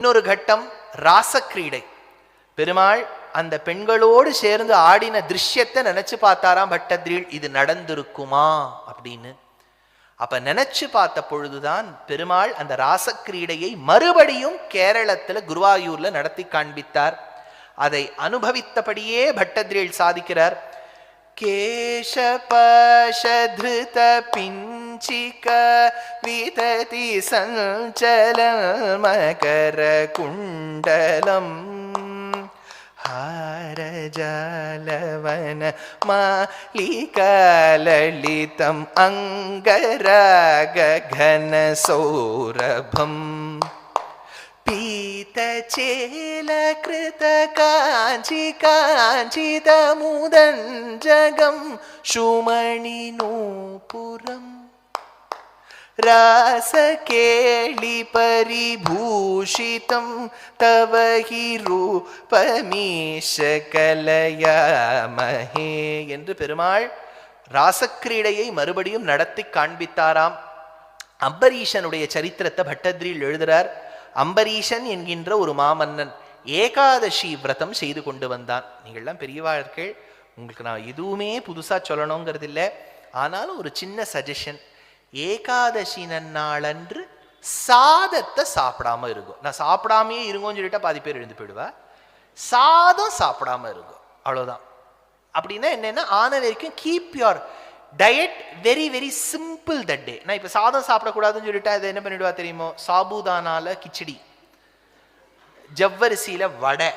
இன்னொரு கட்டம் ராசக்கிரீடை. பெருமாள் அந்த பெண்களோடு சேர்ந்து ஆடின திருஷ்யத்தை நினைச்சு பார்த்தாராம் பட்டத்ரியில், இது நடந்திருக்குமா அப்படின்னு. அப்ப நினைச்சு பார்த்த பொழுதுதான் பெருமாள் அந்த ராசக்கிரீடையை மறுபடியும் கேரளத்துல குருவாயூர்ல நடத்தி காண்பித்தார். அதை அனுபவித்தபடியே பட்டத்ரியில் சாதிக்கிறார். கேசபஷத்ருத பிஞ்சிக விததி சஞ்சலம் மகர குண்டலம் ஹாரஜாலவன மாலிகலலிதம் அங்கராகன சௌரபம் பீதச்சேலகிருத காஞ்சி காஞ்சிதமுதஞ்சகம் சுமணி நூபுரம் ராசகேளி பரிபூஷிதம் தவ ஹி ரூபமீஷ கலயாமஹே என்று பெருமாள் ராசக்கிரீடையை மறுபடியும் நடத்தி காண்பித்தாராம். அம்பரீஷனுடைய சரித்திரத்தை பட்டத்ரியில் எழுதுறார். அம்பரீஷன் என்கின்ற ஒரு மாமன்னன் ஏகாதசி விரதம் செய்து கொண்டு வந்தான். நீங்கள்லாம் பெரியவாழ்கள், உங்களுக்கு நான் எதுவுமே புதுசா சொல்லணுங்கிறது இல்லை. ஆனாலும் ஒரு சின்ன சஜஷன், ஏகாதசி நன்னாளன்று சாதத்தை சாப்பிடாம இருக்கும். நான் சாப்பிடாமே இருங்கன்னு சொல்லிட்டா பாதி பேர் எழுந்து போயிடுவா. சாதம் சாப்பிடாம இருக்கும், அவ்வளவுதான். அப்படின்னா என்னன்னா, ஆன வரைக்கும் keep your diet very very simple that day. நான் இப்போ சாதம் சாப்பிடக்கூடாதுன்னு சொல்லிட்டா அதை என்ன பண்ணிடுவா தெரியுமோ? சாபுதானால கிச்சடி, ஜவ்வரிசியில வடை,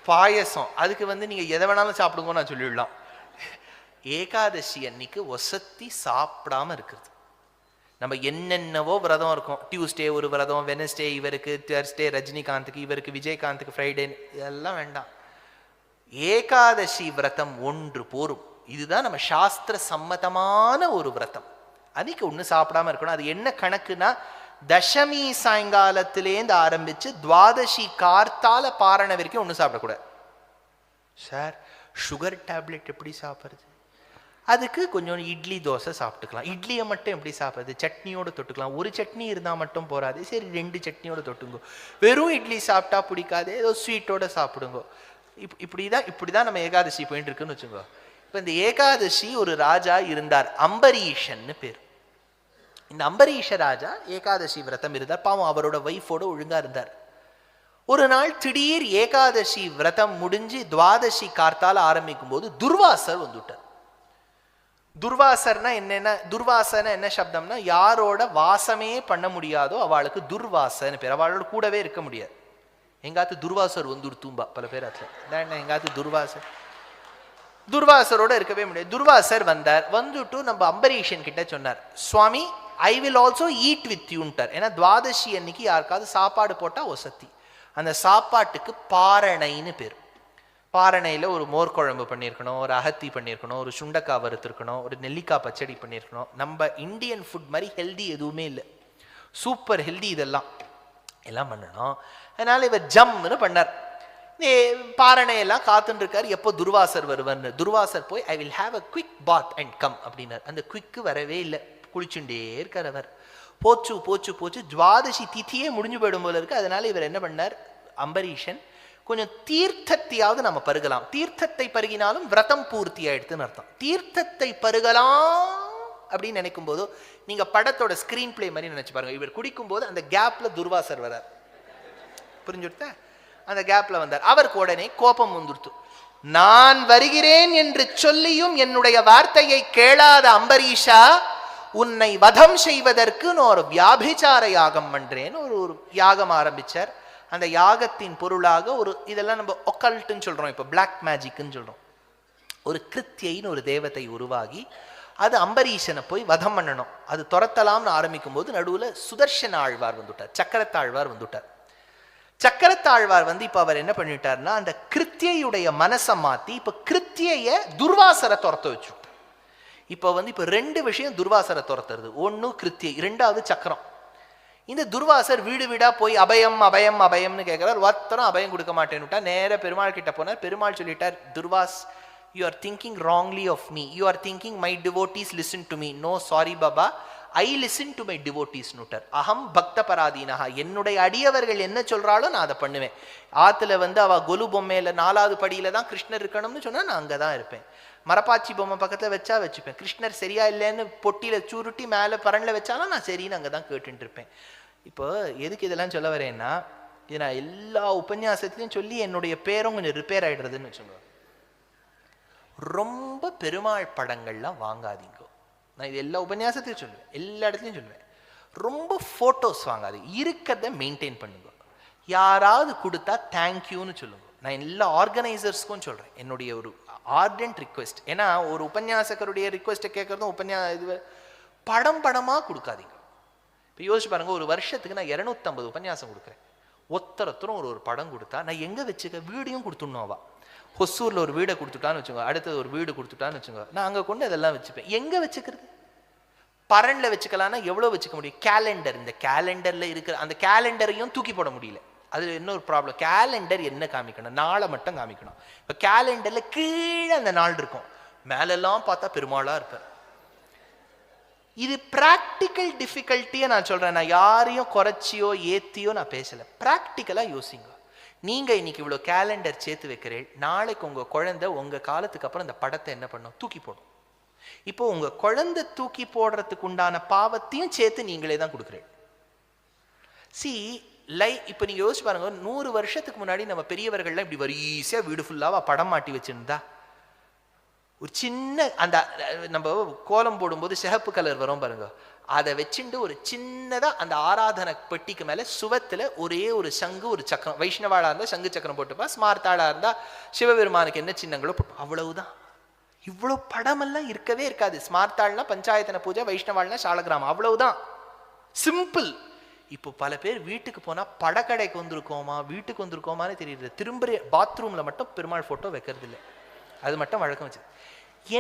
பாயசம், அதுக்கு நீங்க எதை வேணாலும் சாப்பிடுங்க நான் சொல்லிடலாம். ஏகாதசி அன்னைக்கு ஒசத்தி சாப்பிடாம இருக்கிறது. நம்ம என்னென்னவோ விரதம் இருக்கும். டியூஸ்டே ஒரு விரதம், வெனஸ்டே இவருக்கு, தேர்ஸ்டே ரஜினிகாந்துக்கு, இவருக்கு விஜயகாந்துக்கு ஃப்ரைடே, இதெல்லாம் வேண்டாம். ஏகாதசி விரதம் ஒன்று போரும். இதுதான் நம்ம சாஸ்திர சம்மதமான ஒரு விரதம். அன்னைக்கு ஒண்ணு சாப்பிடாம இருக்கணும். அது என்ன கணக்குனா, தசமி சாயங்காலத்திலேருந்து ஆரம்பிச்சு துவாதசி கார்த்தால பாரண வரைக்கும் ஒண்ணு சாப்பிடக்கூடாது. சார், சுகர் டேப்லெட் எப்படி சாப்பிடுறது? அதுக்கு கொஞ்சம் இட்லி தோசை சாப்பிட்டுக்கலாம். இட்லியை மட்டும் எப்படி சாப்பிடுறது? சட்னியோட தொட்டுக்கலாம். ஒரு சட்னி இருந்தால் மட்டும் போறாது, சரி 2 சட்னியோட தொட்டுங்க. வெறும் இட்லி சாப்பிட்டா பிடிக்காது, ஏதோ ஸ்வீட்டோட சாப்பிடுங்க. இப்படிதான் நம்ம ஏகாதசி போயிட்டு இருக்குன்னு வச்சுக்கோ. இப்ப இந்த ஏகாதசி ஒரு ராஜா இருந்தார், அம்பரீஷன்னு பேர். இந்த அம்பரீஷ ராஜா ஏகாதசி விரதம் இருந்தார். பாவம், அவரோட வைஃபோட ஒழுங்கா இருந்தார். ஒரு நாள் திடீர் ஏகாதசி விரதம் முடிஞ்சு துவாதசி கார்த்தால ஆரம்பிக்கும் போது துர்வாசர் வந்துட்டார். துர்வாசர்னா என்னன்னா, துர்வாசன என்ன சப்தம்னா, யாரோட வாசமே பண்ண முடியாதோ அவளுக்கு துர்வாசன்னு பேர். அவளோட கூடவே இருக்க முடியாது. எங்காத்து துர்வாசர் வந்துருத்தூம்பா பல பேர் அதுல எங்காத்து துர்வாசரோட இருக்கவே முடியாது. துர்வாசர் வந்தார். வந்துட்டு நம்ம அம்பரீஷன் கிட்ட சொன்னார், Swami I will also eat with யூன்ட்டார். ஏன்னா துவாதசி அன்னைக்கு யாருக்காவது சாப்பாடு போட்டா ஒசத்தி. அந்த சாப்பாட்டுக்கு பாரணைன்னு பேர். பாரணையில் ஒரு மோர் குழம்பு பண்ணியிருக்கணும், ஒரு அகத்தி பண்ணியிருக்கணும், ஒரு சுண்டக்காய் வறுத்துருக்கணும், ஒரு நெல்லிக்காய் பச்சடி பண்ணியிருக்கணும். நம்ம இந்தியன் ஃபுட் மாதிரி ஹெல்தி எதுவுமே இல்லை, சூப்பர் ஹெல்தி. இதெல்லாம் பண்ணணும். அதனால இவர் ஜம்னு பண்ணார். பாரணையெல்லாம் காத்துன்னு இருக்காரு, எப்போ துர்வாசர் வருவார்னு. துர்வாசர் போய் I will have a quick bath and come அப்படின்னார். அந்த குவிக்கு வரவே இல்லை, குளிச்சுட்டே இருக்கார் அவர். போச்சு போச்சு போச்சு, துவாதசி திதியே முடிஞ்சு போயிடும் போல இருக்கு. அதனால இவர் என்ன பண்ணார், அம்பரீஷன், கொஞ்சம் தீர்த்தத்தையாவது நம்ம பருகலாம். தீர்த்தத்தை பருகினாலும் விரதம் பூர்த்தி ஆயிடுதுன்னு அர்த்தம். தீர்த்தத்தை பருகலாம் அப்படின்னு நினைக்கும் போது நீங்க படத்தோட ஸ்கிரீன் பிளே மாதிரி நினைச்சு பாருங்க. இவர் குடிக்கும் போது அந்த கேப்ல துர்வாசர் வரார், புரிஞ்சுடுத்த? அந்த கேப்ல வந்தார். அவருக்கு உடனே கோபம் வந்துடுத்து. நான் வருகிறேன் என்று சொல்லியும் என்னுடைய வார்த்தையை கேளாத அம்பரீஷா, உன்னை வதம் செய்வதற்கு நான் ஒரு வியாபிச்சார யாகம் பண்றேன்னு ஒரு யாகம் ஆரம்பிச்சார். அந்த யாகத்தின் பொருளாக இதெல்லாம் நம்ம ஒக்கல்ட்னு சொல்றோம், இப்போ பிளாக் மேஜிக்னு சொல்றோம். ஒரு கிருத்தியைன்னு ஒரு தேவதை உருவாகி அது அம்பரீஷனை போய் வதம் பண்ணணும். அது துரத்தலாம்னு ஆரம்பிக்கும் போது நடுவுல சுதர்ஷன ஆழ்வார் வந்துட்டார், சக்கரத்தாழ்வார் வந்துட்டார். சக்கரத்தாழ்வார் இப்ப அவர் என்ன பண்ணிட்டார்னா, அந்த கிருத்தியுடைய மனசை மாத்தி இப்ப கிருத்திய துர்வாசரை துரத்த வச்சு. இப்ப இப்ப 2 விஷயம் துர்வாசரை துரத்துறது. ஒன்னு கிருத்தியை, 2வது சக்கரம். இந்த துர்வாசர் வீடு வீடா போய் அபயம் அபயம் அபயம்னு கேட்கிறார். ஒருத்தரும் அபயம் கொடுக்க மாட்டேன்னுட்டா. நேர பெருமாள் கிட்ட போனார். பெருமாள் சொல்லிட்டார், Durvasa, you are thinking wrongly of me. You are thinking my devotees listen to me. No, sorry Baba, I listen to my devotees நூட்டர். அகம் பக்த பராதீனஹா, என்னுடைய அடியவர்கள் என்ன சொல்றாளோ நான் அதை பண்ணுவேன். ஆத்துல வந்து அவ கொலு பொம்மையில 4வது படியில தான் கிருஷ்ணர் இருக்கணும்னு சொன்னா நான் அங்கதான் இருப்பேன். மரப்பாச்சி பொம்மை பக்கத்துல வச்சா வச்சுப்பேன். கிருஷ்ணர் சரியா இல்லைன்னு பொட்டியில சுருட்டி மேல பரன்ல வச்சாலும் நான் சரின்னு அங்கதான் கேட்டுட்டு இருப்பேன். இப்போ எதுக்கு இதெல்லாம் சொல்ல வரேன்னா, இது நான் எல்லா உபன்யாசத்திலையும் சொல்லி என்னுடைய பேரும் கொஞ்சம் ரிப்பேர் ஆயிடுறதுன்னு வச்சுக்கோங்க. ரொம்ப பெருமாள் படங்கள்லாம் வாங்காதீங்க. நான் இது எல்லா உபன்யாசத்தையும் சொல்லுவேன், எல்லா இடத்துலையும் சொல்லுவேன். ரொம்ப ஃபோட்டோஸ் வாங்காதீங்க, இருக்கிறத மெயின்டைன் பண்ணுங்க. யாராவது கொடுத்தா தேங்க்யூன்னு சொல்லுங்க. நான் எல்லா ஆர்கனைசர்ஸ்க்கும் சொல்கிறேன், என்னுடைய ஒரு ஆர்டன்ட் ரிக்வெஸ்ட். ஏன்னா ஒரு உபன்யாசகருடைய ரிக்வெஸ்ட்டை கேட்குறதும் இது படமாக கொடுக்காதீங்க. இப்போ யோசிச்சு பாருங்க, ஒரு வருஷத்துக்கு நான் 250 உபன்யாசம் கொடுக்குறேன். ஒருத்தரும் ஒரு படம் கொடுத்தா நான் எங்கே வச்சுக்க, வீடையும் கொடுத்துடணும். அவள் ஹொசூரில் ஒரு வீடை கொடுத்துட்டான்னு வச்சுக்கோங்க, அடுத்தது ஒரு வீடு கொடுத்துட்டான்னு வச்சுக்கோங்க, நான் அங்கே கொண்டு அதெல்லாம் வச்சுப்பேன். எங்கே வச்சுக்கிறது? பரன்ல வச்சுக்கலாம்னா எவ்வளோ வச்சுக்க முடியும்? கேலண்டர், இந்த கேலண்டரில் இருக்கிற அந்த கேலண்டரையும் தூக்கி போட முடியல. அது இன்னொரு ப்ராப்ளம். கேலண்டர் என்ன காமிக்கணும்? நாளை மட்டும் காமிக்கணும். இப்போ கேலண்டரில் கீழே அந்த நாள் இருக்கும், மேலெல்லாம் பார்த்தா பெருமாளாக இருப்பார். இது ப்ராக்டிக்கல் டிஃபிகல்ட்டியை நான் சொல்கிறேன். நான் யாரையும் குறைச்சியோ ஏற்றியோ நான் பேசலை. ப்ராக்டிக்கலாக யோசிங்க. நீங்கள் இன்னைக்கு இவ்வளோ கேலண்டர் சேர்த்து வைக்கிறேன், நாளைக்கு உங்கள் குழந்தை உங்கள் காலத்துக்கு அப்புறம் இந்த படத்தை என்ன பண்ணும்? தூக்கி போடும். இப்போ உங்கள் குழந்தை தூக்கி போடுறதுக்கு உண்டான பாவத்தையும் சேர்த்து நீங்களே தான் கொடுக்குறேன். இப்போ நீங்கள் யோசிச்சு பாருங்க, 100 வருஷத்துக்கு முன்னாடி நம்ம பெரியவர்கள்லாம் இப்படி வரிசையாக வீடு ஃபுல்லாக படம் மாட்டி வச்சுருந்தா, ஒரு சின்ன அந்த நம்ம கோலம் போடும்போது சிகப்பு கலர் வரும் பாருங்க, அதை வச்சுட்டு ஒரு சின்னதாக அந்த ஆராதனை பெட்டிக்கு மேலே சுவத்தில் ஒரே ஒரு சங்கு ஒரு சக்கரம், வைஷ்ணவாளாக இருந்தால் சங்கு சக்கரம் போட்டுப்பா, ஸ்மார்த்தாளாக இருந்தால் சிவபெருமானுக்கு என்ன சின்னங்களோ போட்டு, அவ்வளவுதான். இவ்வளோ படமெல்லாம் இருக்கவே இருக்காது. ஸ்மார்த்தாள்னா பஞ்சாயத்தன பூஜை, வைஷ்ணவாள்னா சாலகிராமம், அவ்வளவுதான், சிம்பிள். இப்போ பல பேர் வீட்டுக்கு போனால் படக்கடைக்கு வந்திருக்கோமா வீட்டுக்கு வந்திருக்கோமான்னு தெரியுது. திரும்ப பாத்ரூமில் மட்டும் பெருமாள் ஃபோட்டோ வைக்கிறது இல்லை, அது மட்டும் வழக்கம் வச்சு.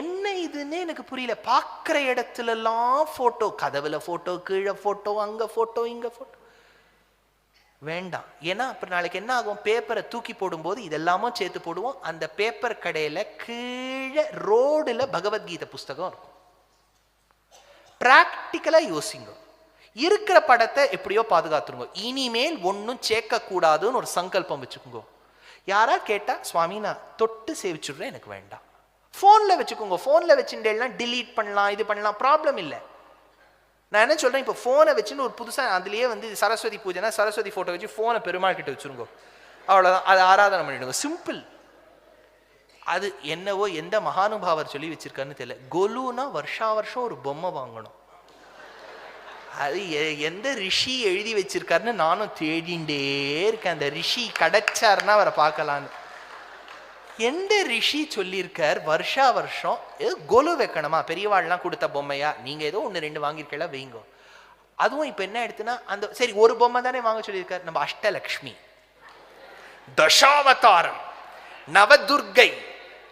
என்ன இதுன்னு எனக்கு புரியல. பார்க்குற இடத்துலலாம் ஃபோட்டோ, கதவுல ஃபோட்டோ, கீழே ஃபோட்டோ, அங்கே ஃபோட்டோ, இங்கே ஃபோட்டோ. வேண்டாம். ஏன்னா அப்புறம் நாளைக்கு என்ன ஆகும்? பேப்பரை தூக்கி போடும்போது இதெல்லாமும் சேர்த்து போடுவோம். அந்த பேப்பர் கடையில் கீழே ரோடில் பகவத்கீதை புஸ்தகம் இருக்கும். ப்ராக்டிக்கலாக யோசிங்க. இருக்கிற படத்தை எப்படியோ பாதுகாத்துருங்க. இனிமேல் ஒன்றும் சேர்க்கக்கூடாதுன்னு ஒரு சங்கல்பம் வச்சுக்கோங்க. யாரா கேட்டா, சுவாமி நான் தொட்டு சேவிச்சுடுறேன், எனக்கு வேண்டாம். ஃபோனில் வச்சுக்கோங்க. ஃபோனில் வச்சுட்டேன்னா டிலீட் பண்ணலாம், இது பண்ணலாம், ப்ராப்ளம் இல்லை. நான் என்ன சொல்கிறேன், இப்போ ஃபோனை வச்சுன்னு ஒரு புதுசாக அதுலேயே வந்து சரஸ்வதி பூஜைனா சரஸ்வதி ஃபோட்டோ வச்சு ஃபோனை பெருமாள் கிட்ட வச்சுருங்கோ, அவ்வளோதான். அதை ஆராதனை பண்ணிவிடுங்க, சிம்பிள். அது என்னவோ எந்த மகானுபாவர் சொல்லி வச்சிருக்காருன்னு தெரியல. கொலுனா வருஷா வருஷம் ஒரு பொம்மை வாங்கணும். அது எந்த ரிஷி எழுதி வச்சிருக்காருன்னு நானும் தேடிண்டே இருக்கேன். அந்த ரிஷி கிடைச்சாருன்னா அவரை பார்க்கலான்னு. எந்த ரிஷி சொல்லியிருக்கார் வருஷா வருஷம் கொலு வைக்கணுமா? பெரியவாள்லாம் கொடுத்த பொம்மையா? நீங்கள் ஏதோ 1-2 வாங்கியிருக்கல, வைங்க. அதுவும் இப்போ என்ன எடுத்துன்னா, அந்த சரி ஒரு பொம்மை தானே வாங்க சொல்லியிருக்கார். நம்ம அஷ்டலக்ஷ்மி, தசாவதாரம், நவதுர்கை,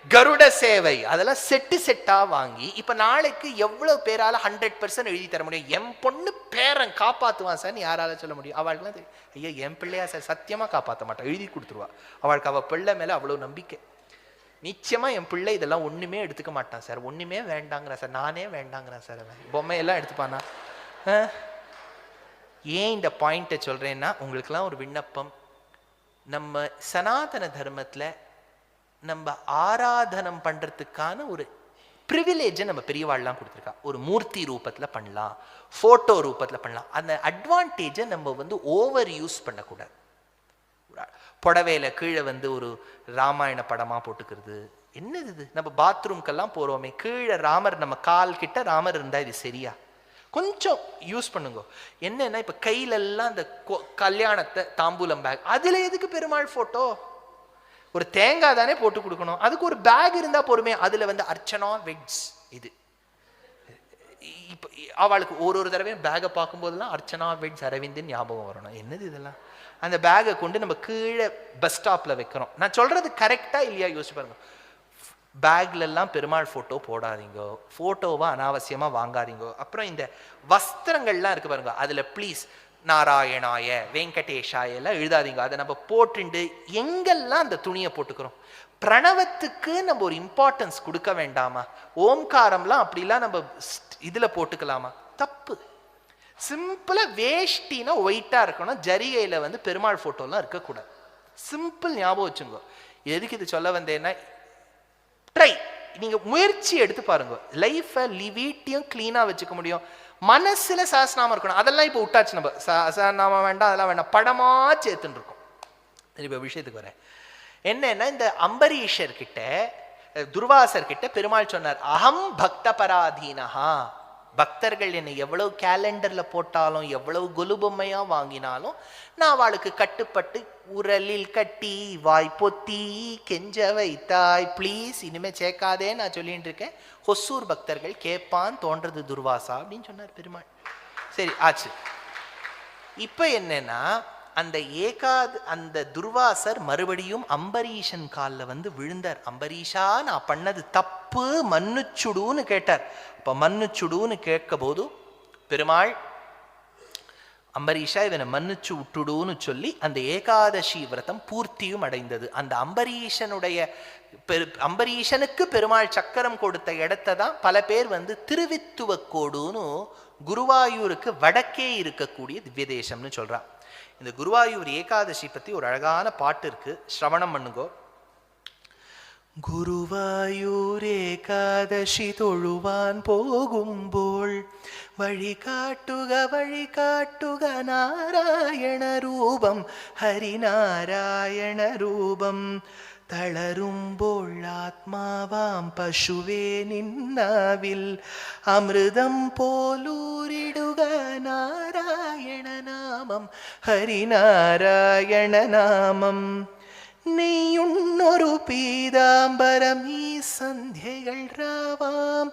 கருட சேவை, அதெல்லாம் செட்டா வாங்கி இப்போ நாளைக்கு எவ்வளவு பேரால 100% எழுதி தர முடியும்? என் பொண்ணு பேரன் காப்பாற்றுவான் சார் யாரால சொல்ல முடியும்? அவளுக்குலாம் தெரியும், ஐயோ என் பிள்ளையா சார் சத்தியமா காப்பாற்ற மாட்டான், எழுதி கொடுத்துருவா. அவளுக்கு அவள் பிள்ளை மேல அவ்வளவு நம்பிக்கை. நிச்சயமா என் பிள்ளை இதெல்லாம் ஒண்ணுமே எடுத்துக்க மாட்டான் சார், ஒண்ணுமே வேண்டாங்கிறேன் சார், நானே வேண்டாங்கிறேன் சார். பொம்மையெல்லாம் எடுத்துப்பானா? ஏன் இந்த பாயிண்ட்டை சொல்றேன்னா, உங்களுக்கெல்லாம் ஒரு விண்ணப்பம். நம்ம சனாதன தர்மத்துல நம்ம ஆராதனம் பண்றதுக்கான ஒரு ப்ரிவிலேஜை நம்ம பெரியவாள்லாம் கொடுத்துருக்கா. ஒரு மூர்த்தி ரூபத்தில் பண்ணலாம், ஃபோட்டோ ரூபத்தில் பண்ணலாம். அந்த அட்வான்டேஜை நம்ம வந்து ஓவர் யூஸ் பண்ணக்கூடாது. புடவையில கீழே வந்து ஒரு ராமாயண படமாக போட்டுக்கிறது என்னது இது? நம்ம பாத்ரூம்க்கெல்லாம் போகிறோமே, கீழே ராமர், நம்ம கால் கிட்ட ராமர் இருந்தால் இது சரியா? கொஞ்சம் யூஸ் பண்ணுங்க. என்னன்னா இப்போ கையிலெல்லாம் அந்த கல்யாணத்தை தாம்பூலம் பேக், அதில் எதுக்கு பெருமாள் ஃபோட்டோ? ஒரு தேங்காய் தானே போட்டு கொடுக்கணும், அதுக்கு ஒரு பேக் இருந்தா பொறுமை. அதுல வந்து அர்ச்சனா வெட்ஸ், இது இப்போ அவளுக்கு ஒரு தடவையும் பேகை பார்க்கும்போதெல்லாம் அர்ச்சனா வெட்ஸ் அரவிந்தன் ஞாபகம் வரணும். என்னது இதெல்லாம்? அந்த பேகை கொண்டு நம்ம கீழே பஸ் ஸ்டாப்ல வைக்கிறோம். நான் சொல்றது கரெக்டா இல்லையா யோசிச்சு பாருங்க. பேக்ல எல்லாம் பெருமாள் போட்டோ போடாதீங்க, போட்டோவா அனாவசியமா வாங்காதீங்க. அப்புறம் இந்த வஸ்திரங்கள்லாம் இருக்கு பாருங்க, அதுல ப்ளீஸ் நாராயணாய வெங்கடேஷாய எல்லாம் எழுதாதீங்க. அதை நம்ம போட்டுண்டு எங்கெல்லாம் அந்த துணியை போட்டுக்கிறோம். பிரணவத்துக்கு நம்ம ஒரு இம்பார்ட்டன்ஸ் கொடுக்க வேண்டாமா? ஓம்காரம்லாம் அப்படிலாம் நம்ம இதுல போட்டுக்கலாமா? தப்பு. சிம்பிளா வேஷ்டினா ஒயிட்டா இருக்கணும், ஜரிகையில வந்து பெருமாள் போட்டோலாம் இருக்கக்கூடாது. சிம்பிள் ஞாபகம் வச்சுங்க. எதுக்கு இது சொல்ல வந்தேன்னா, ட்ரை நீங்க முயற்சி எடுத்து பாருங்க, லைஃபை வீட்டையும் கிளீனா வச்சுக்க முடியும். மனசுல சஹஸ்ரநாமம் இருக்கணும். அதெல்லாம் இப்போ விட்டாச்சு, நம்ம சஹஸ்ரநாமம் வேண்டாம், அதெல்லாம் வேண்டாம், படமா சேர்த்துன்னு இருக்கும். இப்போ விஷயத்துக்கு வரேன். என்னன்னா, இந்த அம்பரீஷர் கிட்ட துர்வாசர் கிட்ட பெருமாள் சொன்னார், அகம் பக்த பராதீனஹா, பக்தர்கள் என்னை எவ்வளவு கேலண்டர்ல போட்டாலும் எவ்வளவு கொலுபொம்மையா வாங்கினாலும் நான் அவளுக்கு கட்டுப்பட்டு உரலில் கட்டி வாய் பொத்தி கெஞ்ச வைத்தாய், ப்ளீஸ் இனிமே சேர்க்காதே நான் சொல்லிட்டு இருக்கேன். ஹொசூர் பக்தர்கள் கேட்பான் தோன்றது துர்வாசா அப்படின்னு சொன்னார் பெருமாள். சரி ஆச்சு. இப்ப என்னன்னா, அந்த துர்வாசர் மறுபடியும் அம்பரீஷன் காலில் வந்து விழுந்தார். அம்பரீஷா, நான் பண்ணது தப்பு, மன்னிச்சுடுன்னு கேட்டார். அப்ப மன்னிச்சுடுன்னு கேட்க போது பெருமாள், அம்பரீஷா இவனை மன்னிச்சு விட்டுடுன்னு சொல்லி அந்த ஏகாதசி விரதம் பூர்த்தியும் அடைந்தது. அந்த அம்பரீஷனுக்கு பெருமாள் சக்கரம் கொடுத்த இடத்தை தான் பல பேர் வந்து திருவித்துவக்கோடுன்னு குருவாயூருக்கு வடக்கே இருக்கக்கூடிய திவ்ய தேசம்னு சொல்றான். இந்த குருவாயூர் ஏகாதசி பத்தி ஒரு அழகான பாட்டு இருக்கு, சிரவணம் பண்ணுங்கோ. குருவாயூர் ஏகாதசி தொழுவான் போகும்போள் வழி காட்டுக நாராயண ரூபம், ஹரிநாராயண ரூபம். தளரும்போள் ஆத்மாவாம் பசுவே நின்னாவில் அமிர்தம் போலூரிடுக நாராயண நாமம், ஹரிநாராயண நாமம். நீயுன்னொரு பீதாம்பரம் ഈ സന്ധ്യകൾ രാവാം,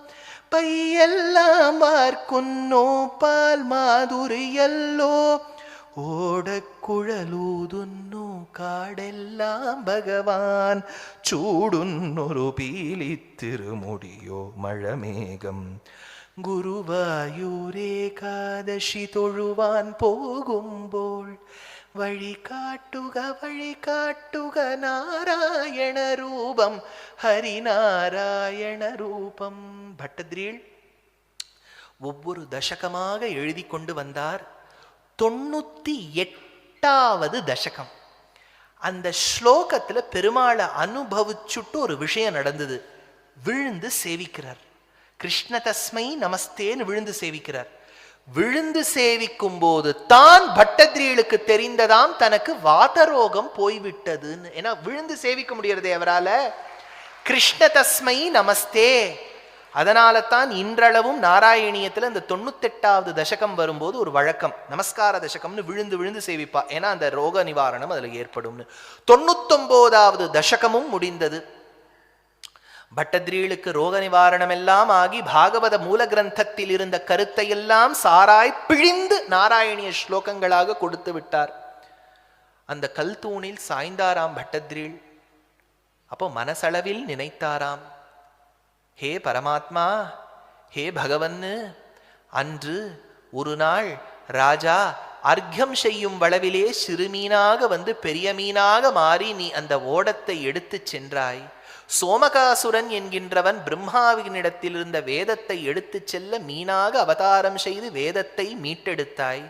പയ്യെല്ലാം വാർക്കുന്നോ പാൽ മാധുരിയല്ലോ, ഓടക്കുഴലൂതുന്നു കാടെല്ലാം ഭഗവാൻ, ചൂടുന്നൊരു പീലിത്തിരുമുടിയോ മഴമേഘം. ഗുരുവായൂരേകാദശി തൊഴുവാൻ പോകുമ്പോൾ வழி காட்டுக நாராயண ரூபம், ஹரிநாராயண ரூபம். பட்டதிரில் ஒவ்வொரு தசகமாக எழுதி கொண்டு வந்தார். 98வது தசகம். அந்த ஸ்லோகத்துல பெருமாளை அனுபவிச்சுட்டு ஒரு விஷயம் நடந்தது. விழுந்து சேவிக்கிறார். கிருஷ்ண தஸ்மை நமஸ்தேன்னு விழுந்து சேவிக்கிறார். விழுந்து சேவிக்கும் போது தான் பட்டதிரிகளுக்கு தெரிந்ததாம் தனக்கு வாதரோகம் போய்விட்டதுன்னு. ஏன்னா விழுந்து சேவிக்க முடியறதே அவரால. கிருஷ்ண தஸ்மை நமஸ்தே. அதனால தான் இன்றளவும் நாராயணியத்துல இந்த 98வது தசகம் வரும்போது ஒரு வழக்கம், நமஸ்கார தசகம்னு விழுந்து விழுந்து சேவிப்பா. ஏன்னா அந்த ரோக நிவாரணம் அதுல ஏற்படும். 99வது தசகமும் முடிந்தது. பட்டதிரிகளுக்கு ரோக நிவாரணம் எல்லாம் ஆகி பாகவத மூல கிரந்தத்தில் இருந்த கருத்தை எல்லாம் சாராய் பிழிந்து நாராயணிய ஸ்லோகங்களாக கொடுத்து விட்டார். அந்த கல் தூணில் சாய்ந்தாராம் பட்டதிரில். அப்போ மனசளவில் நினைத்தாராம், ஹே பரமாத்மா, ஹே பகவன்னு, அன்று ஒரு நாள் ராஜா அர்க்கம் செய்யும் வளவிலே சிறுமீனாக வந்து பெரிய மீனாக மாறி நீ அந்த ஓடத்தை எடுத்து சென்றாய். சோமகாசுரன் என்கின்றவன் பிரம்மாவினிடத்தில் இருந்த வேதத்தை எடுத்து செல்ல மீனாக அவதாரம் செய்து வேதத்தை மீட்டெடுத்தாய்.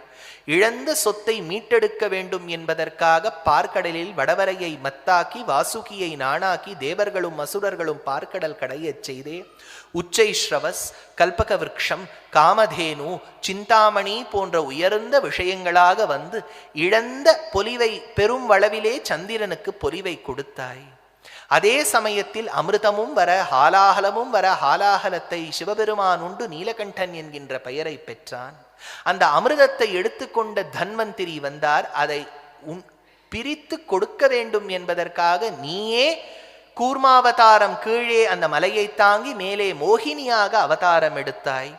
இழந்த சொத்தை மீட்டெடுக்க வேண்டும் என்பதற்காக பார்க்கடலில் வடவரையை மத்தாக்கி வாசுகியை நாணாக்கி தேவர்களும் அசுரர்களும் பார்க்கடல் கடையச் செய்தே. உச்சை ஸ்ரவஸ், கல்பக விருட்சம், காமதேனு, சிந்தாமணி போன்ற உயர்ந்த விஷயங்களாக வந்து இழந்த பொலிவை பெரும் வளவிலே சந்திரனுக்கு பொலிவை கொடுத்தாய். அதே சமயத்தில் அமிர்தமும் வர ஹாலாகலமும் வர ஹாலாகலத்தை சிவபெருமான் உண்டு நீலகண்டன் என்கின்ற பெயரை பெற்றான். அந்த அமிர்தத்தை எடுத்துக்கொண்ட தன்வந்திரி வந்தார். அதை பிரித்து கொடுக்க வேண்டும் என்பதற்காக நீயே கூர்மாவதாரம் கீழே அந்த மலையை தாங்கி மேலே மோகினியாக அவதாரம் எடுத்தாய்.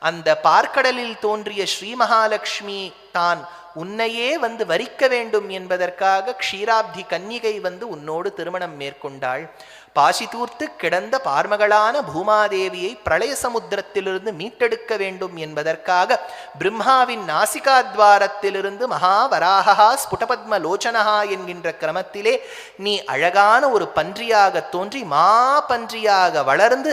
அந்த பார்க்கடலில் தோன்றிய ஸ்ரீ மகாலட்சுமி தான் உன்னையே வரிக்க வேண்டும் என்பதற்காக க்ஷீராப்தி கன்னிகை உன்னோடு திருமணம் மேற்கொண்டாள். பாசி தூர்த்து கிடந்த பார்மகளான பூமாதேவியை பிரளய சமுத்திரத்திலிருந்து மீட்டெடுக்க வேண்டும் என்பதற்காக பிரம்மாவின் நாசிகாத்வாரத்திலிருந்து மகாவராகா ஸ்புடபத்ம லோச்சனஹா என்கின்ற கிரமத்திலே நீ அழகான ஒரு பன்றியாக தோன்றி பன்றியாக வளர்ந்து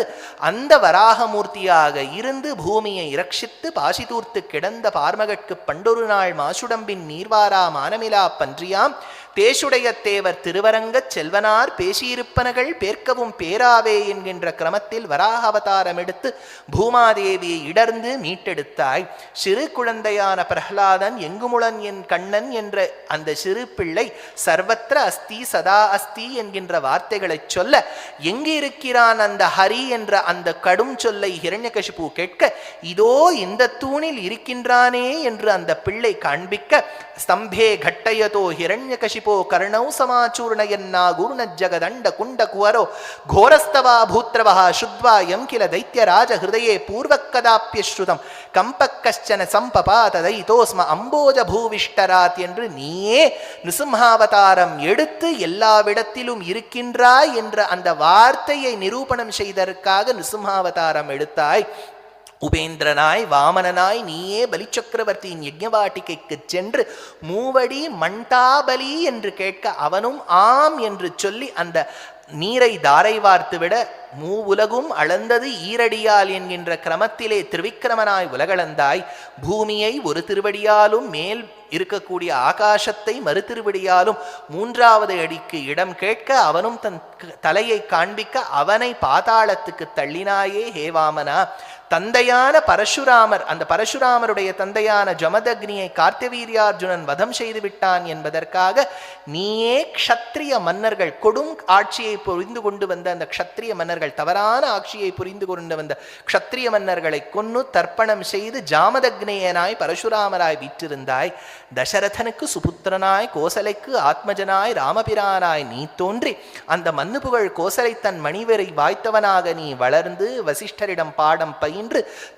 அந்த வராகமூர்த்தியாக இருந்து பூமியை இரட்சித்து பாசி தூர்த்து கிடந்த பார்மகற்கு பண்டொரு நாள் மாசுடம்பின் நீர்வாரா மானமிலா பன்றியாம் தேசுடைய தேவர் திருவரங்கச் செல்வனார் பேசியிருப்பனகள் பேர்க்கவும் பேராவே என்கின்ற கிரமத்தில் வராக அவதாரம் எடுத்து பூமாதேவியை இடர்ந்து மீட்டெடுத்தாய். சிறு குழந்தையான பிரஹ்லாதன் எங்குமுளன் என் கண்ணன் என்ற அந்த சிறு பிள்ளை சர்வத்திர அஸ்தி சதா அஸ்தி என்கின்ற வார்த்தைகளை சொல்ல எங்கு இருக்கிறான் அந்த ஹரி என்ற அந்த கடும் சொல்லை ஹிரண்யகசிபு கேட்க இதோ இந்த தூணில் இருக்கின்றானே என்று அந்த பிள்ளை காண்பிக்க ஸ்தம்பே கட்டயதோ ஹிரண்யகசிபு கர்ணௌ சமாச்சூர்ணயன்னா குருணஜ்ஜகதண்ட குண்ட குவரோ கோரஸ்தவா பூத்ரவஹ சுத்வா யம் கில தைத்யராஜ ஹிருதயே பூர்வக்கதாப்யஸ்ருதம் கம்பக்கஷ்சன சம்பபாததைதோஸ்ம அம்போஜ பூவிஷ்டராத் என்று நீயே நிருசிம்ஹாவதாரம் எடுத்து எல்லாவிடத்திலும் இருக்கின்றாய் என்ற அந்த வார்த்தையை நிரூபணம் செய்ததற்காக நிருசிம்ஹாவதாரம் எடுத்தாய். உபேந்திரனாய் வாமனனாய் நீயே பலிச்சக்கரவர்த்தியின் யஜ்ஞவாட்டிகைக்கு சென்று மூவடி மண்டாபலி என்று கேட்க அவனும் ஆம் என்று சொல்லி அந்த நீரை தாரை வார்த்துவிட மூவுலகும் அளந்தது ஈரடியால் என்கின்ற கிரமத்திலே திருவிக்கிரமனாய் உலகளந்தாய். பூமியை ஒரு திருவடியாலும் மேல் இருக்கக்கூடிய ஆகாசத்தை மறு திருவடியாலும் மூன்றாவது அடிக்கு இடம் கேட்க அவனும் தன் தலையை காண்பிக்க அவனை பாதாளத்துக்கு தள்ளினாயே ஹேவாமனா. தந்தையான பரசுராமர் அந்த பரசுராமருடைய தந்தையான ஜமதக்னியை கார்த்தவீரியார்ஜுனன் வதம் செய்து விட்டான் என்பதற்காக நீயே க்ஷத்ரிய மன்னர்கள் கொடும் ஆட்சியை புரிந்து கொண்டு வந்த அந்த க்ஷத்ரிய மன்னர்கள் தவறான ஆட்சியை புரிந்து கொண்டு வந்த க்ஷத்ரிய மன்னர்களை கொன்னு தர்ப்பணம் செய்து ஜாமதக்னேயனாய் பரசுராமராய் வீற்றிருந்தாய். தசரதனுக்கு சுபுத்திரனாய் கோசலைக்கு ஆத்மஜனாய் ராமபிரானாய் நீ தோன்றி அந்த மன்னு புகழ் கோசலை தன் மணிவரை வாய்த்தவனாக நீ வளர்ந்து வசிஷ்டரிடம் பாடம் பயின்று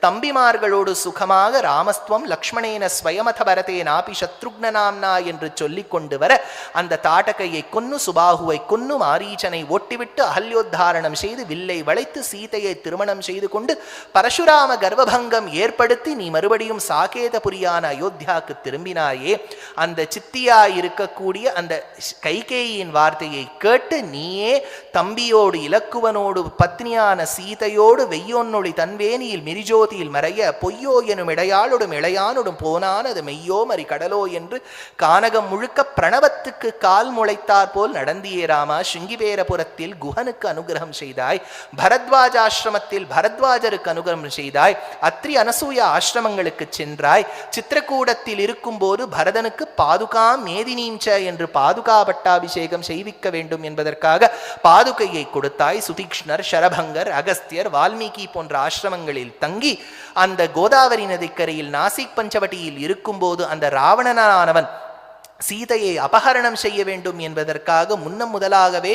தம்பிமார்களோடு சுகமாக ராமஸ்துவம் லக்ஷ்மணேன ஸ்வயமத பரதே நாபி சத்ருக்னநாம்னா என்று சொல்லிக் கொண்டு வர அந்த தாட்டகையை கொன்னு சுபாகுவை கொன்னு மாரீச்சனை ஓட்டிவிட்டு அகல்யோத்தாரணம் செய்து வில்லை வளைத்து சீதையை திருமணம் செய்து கொண்டு பரசுராம கர்வபங்கம் ஏற்படுத்தி நீ மறுபடியும் சாகேதபுரியான அயோத்தியாவுக்கு திரும்பினாயே. அந்த சித்தியாய் இருக்கக்கூடிய அந்த கைகேயின் வார்த்தையை கேட்டு நீயே தம்பியோடு இலக்குவனோடு பத்னியான சீதையோடு வெய்யோன்னொளி தன்வேனியில் மிரிஜோதியில் மறைய பொய்யோ எனும் இடையாளோடும் இளையானோடும் போனான் அது மெய்யோ மறி கடலோ என்று கானகம் முழுக்க பிரணவத்துக்கு கால் முளைத்தார் போல் நடந்தியே ராமா. சிங்கிபேரபுரத்தில் குஹனுக்கு அனுகிரகம் செய்தாய். பரத்வாஜ ஆசிரமத்தில் பரத்வாஜருக்கு அனுகிரகம் செய்தாய். அத்ரி அனசூய ஆசிரமங்களுக்கு சென்றாய். சித்திரக்கூடத்தில் இருக்கும் போது பரதனுக்கு பாதுகா மேதினீஞ்ச என்று பாதுகா பட்டாபிஷேகம் செய்விக்க வேண்டும் என்பதற்காக பாதுகையை கொடுத்தாய். சுதீக்ஷ்ணர் ஷரபங்கர் அகஸ்தியர் வால்மீகி போன்ற ஆசிரமங்களில் தங்கி அந்த கோதாவரி நதிக்கரையில் நாசிக் பஞ்சவட்டியில் இருக்கும்போது அந்த ராவணனானவன் சீதையை அபகரணம் செய்ய வேண்டும் என்பதற்காக முதலாகவே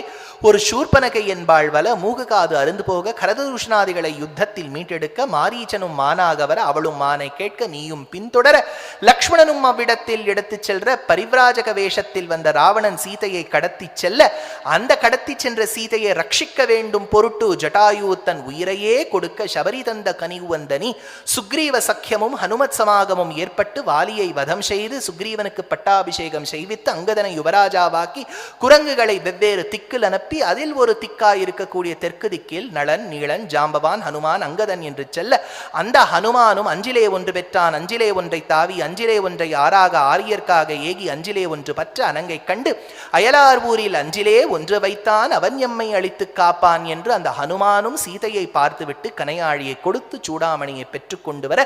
ஒரு சூர்பனகை என்பாள் வல மூகு காது அருந்து போக கரதூஷ்ணாதிகளை யுத்தத்தில் மீட்டெடுக்க மாரீச்சனும் மானாக வர அவளும் மானை கேட்க நீயும் பின்தொடர லக்ஷ்மணனும் அவ்விடத்தில் எடுத்து செல்ற பரிவிராஜக வேஷத்தில் வந்த ராவணன் சீதையை கடத்தி செல்ல அந்த கடத்தி சென்ற சீதையை ரட்சிக்க வேண்டும் பொருட்டு ஜட்டாயு தன் உயிரையே கொடுக்க சபரி தந்த கனிவுவந்தனி சுக்ரீவ சக்கியமும் ஹனுமத் சமாகமும் ஏற்பட்டு வாலியை வதம் செய்து சுக்ரீவனுக்கு பட்டாபிஷேகம் செய்வித்து அங்கதனை யுவராஜாவாக்கி குரங்குகளை வெவ்வேறு திக்கில் அனுப்பி அதில் ஒரு திக்காய் இருக்கக்கூடிய தெற்கு திக்கில் நளன் நீளன் ஜாம்பவான் ஹனுமான் அங்கதன் என்று செல்ல அந்த ஹனுமானும் அஞ்சிலே ஒன்று பெற்றான். அஞ்சிலே ஒன்றை தாவி அஞ்சிலே ஒன்றை ஆறாக ஆரியர்க்காக ஏகி அஞ்சிலே ஒன்று பற்ற அனங்கை கண்டு அயலார் ஊரில் அஞ்சிலே ஒன்று வைத்தான் அவன் எம்மை அழித்து காப்பான் என்று அந்த ஹனுமானும் சீதையை பார்த்துவிட்டு கனையாழியை கொடுத்து சூடாமணியை பெற்றுக்கொண்டு வர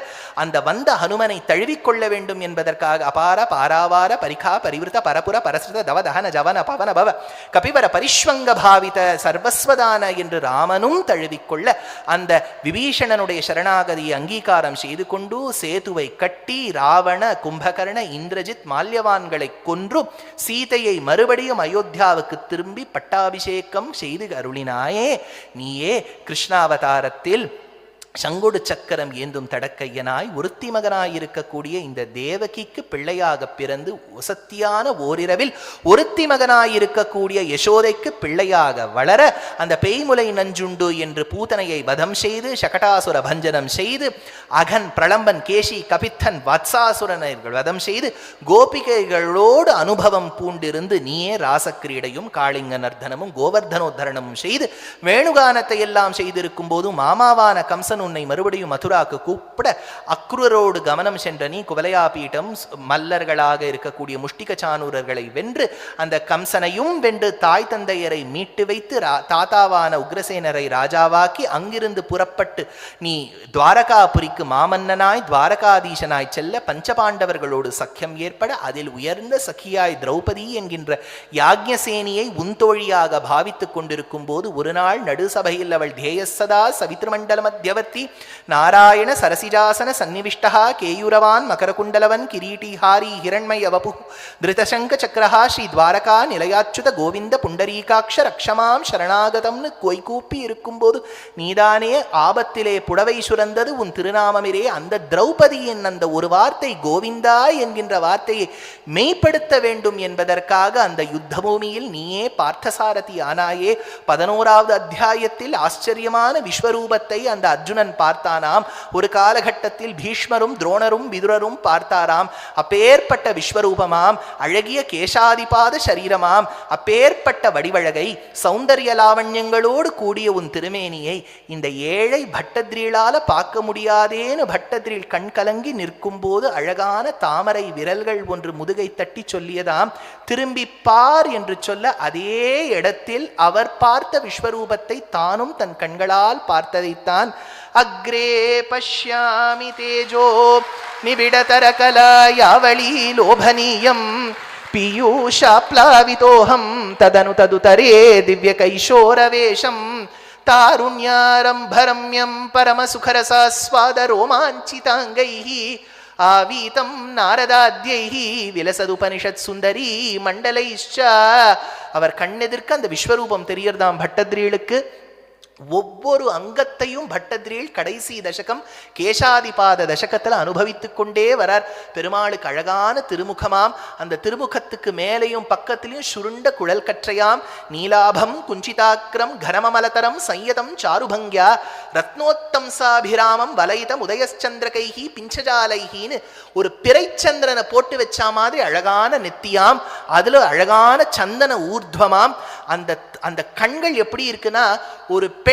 அந்த வந்த ஹனுமனை தழுவிக்கொள்ள வேண்டும் என்பதற்காக அபார பாராவார பரிகா பரிவிருத்த பரபுர பரஸ்ருத தவதஹன ஜவன பவன பவ கபிவர பரிஷ்வங்க பாவித சர்வஸ்வதான என்று ராமனும் தழுவிக்கொள்ள அந்த விபீஷணனுடைய சரணாகதியை அங்கீகாரம் செய்து கொண்டு சேதுவை கட்டி ராவண கும்பகர்ண இந்திரஜித் மால்யவான்களை கொன்று சீதையை மறுபடியும் அயோத்தியாவுக்கு திரும்பி பட்டாபிஷேகம் செய்து அருளினாயே. நீயே கிருஷ்ணாவதாரத்தில் சங்கொடு சக்கரம் ஏந்தும் தடக்கையனாய் ஒருத்தி மகனாய் இருக்கக்கூடிய இந்த தேவகிக்கு பிள்ளையாக பிறந்து வசத்தியான ஓரிரவில் ஒருத்தி மகனாய் இருக்கக்கூடிய யசோதைக்கு பிள்ளையாக வளர அந்த பேய்முலை நஞ்சுண்டு என்று பூதனையை வதம் செய்து சகடாசுர பஞ்சனம் செய்து அகன் பிரளம்பன் கேசி கபித்தன் வத்சாசுரனை வதம் செய்து கோபிகைகளோடு அனுபவம் பூண்டிருந்து நீயே ராசக்கிரீடையும் காளிங்க நர்தனமும் கோவர்தனோத்தரணமும் செய்து வேணுகானத்தை எல்லாம் செய்திருக்கும் போது மாமாவான கம்சன் உன்னை மறுபடியும் மதுராக்கு கூப்பிட அக்ரூரோடு கமனம் சென்ற நீ குவலையாபீட்டம் மல்லர்களாக இருக்கக்கூடிய முஷ்டிக சானூரர்களை வென்று அந்த கம்சனையும் வென்று தாய் தந்தையரை மீட்டு வைத்து தாத்தாவான உக்ரசேனரை ராஜாவாக்கி அங்கிருந்து புறப்பட்டு நீ துவாரகாபுரிக்கு மாமன்னனாய் துவாரகாதீசனாய் செல்ல பஞ்சபாண்டவர்களோடு சக்கியம் ஏற்பட அதில் உயர்ந்த சகியாய் திரௌபதி என்கின்ற யாக்ஞசேனியை உந்தோழியாக பாவித்துக் கொண்டிருக்கும் போது ஒரு நாள் நடுசபையில் அவள் தேயசதா சவித்ருமண்டல மத்தியவர்த்தி நாராயண சரசிஜாசன சந்நிவிஷ்டா கேயூரவான் மகரகுண்டலவன் கிரீட்டிஹாரி ஹிரண்மய வபு திருதசங்க சக்கரஹா ஸ்ரீ துவாரகா நிலையாச்சுத கோவிந்த புண்டரீகாட்ச ரக்ஷமாம் சரணாகதம்னு கொய்கூப்பி இருக்கும்போது நீதானே ஆபத்திலே புடவை சுரந்தது உன் திருநாமமிரே அந்த திரௌபதியின் அந்த ஒரு வார்த்தை கோவிந்தா என்கின்ற வார்த்தையை மெய்ப்படுத்த வேண்டும் என்பதற்காக அந்த யுத்த பூமியில் நீயே பார்த்தசாரதி ஆனாயே 11வது அத்தியாயத்தில் ஆச்சரியமான விஸ்வரூபத்தை அந்த அர்ஜுனன் பார்த்தானாம். ஒரு காலகட்டத்தில் பீஷ்மரும் துரோணரும் விதுரரும் பார்த்தாராம். அப்பேற்பட்ட விஸ்வரூபமாம், அழகிய கேசாதிபாத சரீரமாம், அப்பேற்பட்ட வடிவழகை சௌந்தர்ய லாவண்யங்களோடு கூடிய உன் திருமேனியை இந்த ஏழை பட்டத்ரீளால பார்க்க முடியாதேன்னு பட்டத்ரீள் கண் கலங்கி நிற்கும் போது அழகான தாமரை விரல்கள் ஒன்று முதுகை தட்டி சொல்லியதாம். திரும்பி பார் என்று சொல்ல அதே இடத்தில் அவர் பார்த்த விஸ்வரூபத்தை தானும் தன் கண்களால் பார்த்ததைத்தான். அக்ரே பஷ்யாமி தேஜோ நிபிடதரகலா யாவளி லோபனீயம் பீயூஷாப்லாவிதோஹம் ததனு ததுதரே திவ்ய கைஷோரவேஷம் தாருண்யாரம்பரம்யம் பரமசுகரசாஸ்வாத ரோமாஞ்சிதாங்கைः ஆவீதம் நாரதாத்யைः விலசதுபனிஷத் சுந்தரி மண்டலைஷ்ச. அவர் கண்ணெதிர்க்க அந்த விஸ்வரூபம் தெரியறதாம் பட்டத்ரீளுக்கு. ஒவ்வொரு அங்கத்தையும் பட்டத்ரீள் கடைசி தசகம் கேசாதிபாத தசகத்தில் அனுபவித்துக் கொண்டே வரார். பெருமாளுக்கு அழகான திருமுகமாம், அந்த திருமுகத்துக்கு மேலையும் பக்கத்திலையும் சுருண்ட குழல் கற்றையாம், நீலாபம் குஞ்சிதாக்கிரம் கனமமலதரம் சையதம் சாருபங்கியா ரத்னோத்தம் சாபிராமம் வலைதம் உதயச்சந்திரகைஹி பிஞ்சஜாலைஹின்னு ஒரு பிறைச்சந்திரனை போட்டு வச்சா மாதிரி அழகான நெத்தியாம், அதுல அழகான சந்தன ஊர்துவமாம். அந்த கண்கள் எப்படி இருக்குன்னா, ஒரு பெண்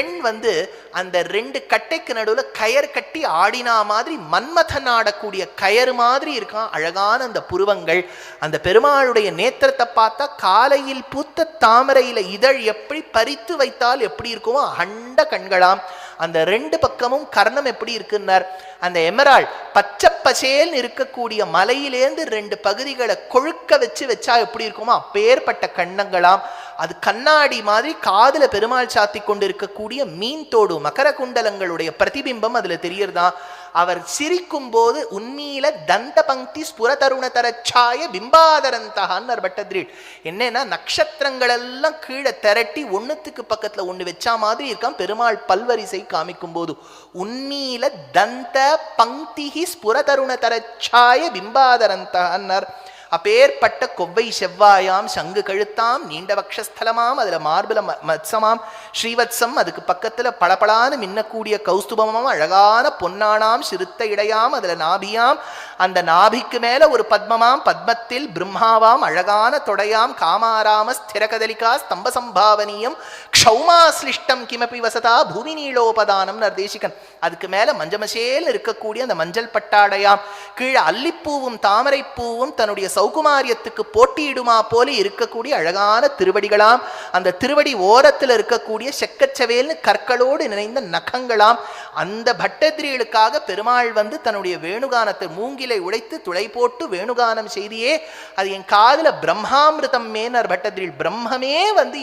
அந்த 2 கட்டைக்கு நடுவில் கயர் கட்டி ஆடினா மாதிரி மன்மதன் ஆடக்கூடிய கயறு மாதிரி இருக்கான் அழகான அந்த புருவங்கள். அந்த பெருமாளுடைய நேத்திரத்தை பார்த்தா காலையில் பூத்த தாமரையில இதழ் எப்படி பறித்து வைத்தால் எப்படி இருக்குமோ அண்ட கண்களாம். அந்த 2 பக்கமும் கர்ணம் எப்படி இருக்குன்னார், அந்த எமரால் பச்சை பசேல் இருக்கக்கூடிய மலையிலேந்து 2 பகுதிகளை கொழுக்க வச்சா எப்படி இருக்குமோ அப்பேற்பட்ட கண்ணங்களாம். அது கண்ணாடி மாதிரி காதுல பெருமாள் சாத்தி கொண்டு இருக்கக்கூடிய மீன் தோடு மகர குண்டலங்களுடைய பிரதிபிம்பம் அதுல தெரியறதான். அவர் சிரிக்கும் போது உண்மையில தந்த பங்கி ஸ்புரதருண தரச்சாய பிம்பாதரந்தகான்னர் பட்டத்ரீள். என்னன்னா நட்சத்திரங்கள் எல்லாம் கீழே திரட்டி ஒண்ணுத்துக்கு பக்கத்துல ஒண்ணு வச்சா மாதிரி இருக்கான் பெருமாள் பல்வரிசை காமிக்கும் போது. உண்மையில தந்த பங்கி ஸ்புரதருண தரச்சாய பிம்பாதரந்தகான்னர். அப்பேற்பட்ட கொவ்வை செவ்வாயாம், சங்கு கழுத்தாம், நீண்ட வக்ஷஸ்தலமாம், அதுல மார்புல மத்சமாம் ஸ்ரீவத்சம், அதுக்கு பக்கத்துல பளபளான்னு மின்னக்கூடிய கௌஸ்துபமாம், அழகான பொன்னானாம் சிறுத்த இடையாம், அதுல நாபியாம், அந்த நாபிக்கு மேல ஒரு பத்மமாம், பத்மத்தில் பிரம்மாவாம், அழகான தொடையாம், காமாராம ஸ்திரகதலிகா ஸ்தம்ப சம்பாவனியம் க்ஷௌமாஸ்லிஷ்டம் கிமபி வசதா பூமி நீளோபதானம் நர்தேசிகன். அதுக்கு மேல மஞ்சமசேல் இருக்கக்கூடிய அந்த மஞ்சள் பட்டாடையாம், கீழே அல்லிப்பூவும் தாமரைப்பூவும் தன்னுடைய சௌகுமாரியத்துக்கு போட்டியிடுமா போல இருக்கக்கூடிய அழகான திருவடிகளாம். அந்த திருவடி ஓரத்தில் இருக்கக்கூடிய செக்கச்சவேல்னு கற்களோடு நினைந்த நகங்களாம். அந்த பட்டத்ரீளுக்காக பெருமாள் தன்னுடைய வேணுகானத்தை மூங்கிலை உடைத்து துளை போட்டு வேணுகானம் செய்தியே அது என் காதுல பிரம்மாமிருதம் மேனர் பட்டத்ரீள். பிரம்மமே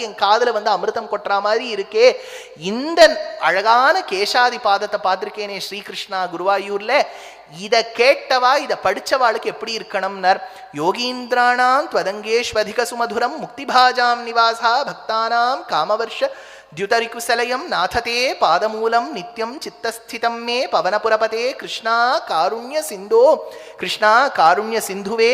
என் காதுல அமிர்தம் கொட்டுற மாதிரி இருக்கே. இந்த அழகான கேசாதி பாதத்தை பார்த்திருக்கேனே ஸ்ரீகிருஷ்ணா குருவாயூர்ல. இதை கேட்டவா இதை படிச்சவாளுக்கு எப்படி இருக்கணும்னர், யோகீந்திராணாம் துவதங்கேஷ்வதிக சுமதுரம் முக்திபாஜாம் நிவாசா பக்தானாம் காமவர்ஷ द्युतरिकुसलयं नाथते पादमूलं नित्यं चित्तस्थितं मे पवनपुरपते கிருஷ்ணா காருண்ய சிந்தோ, கிருஷ்ணா காருண்ய சிந்துவே,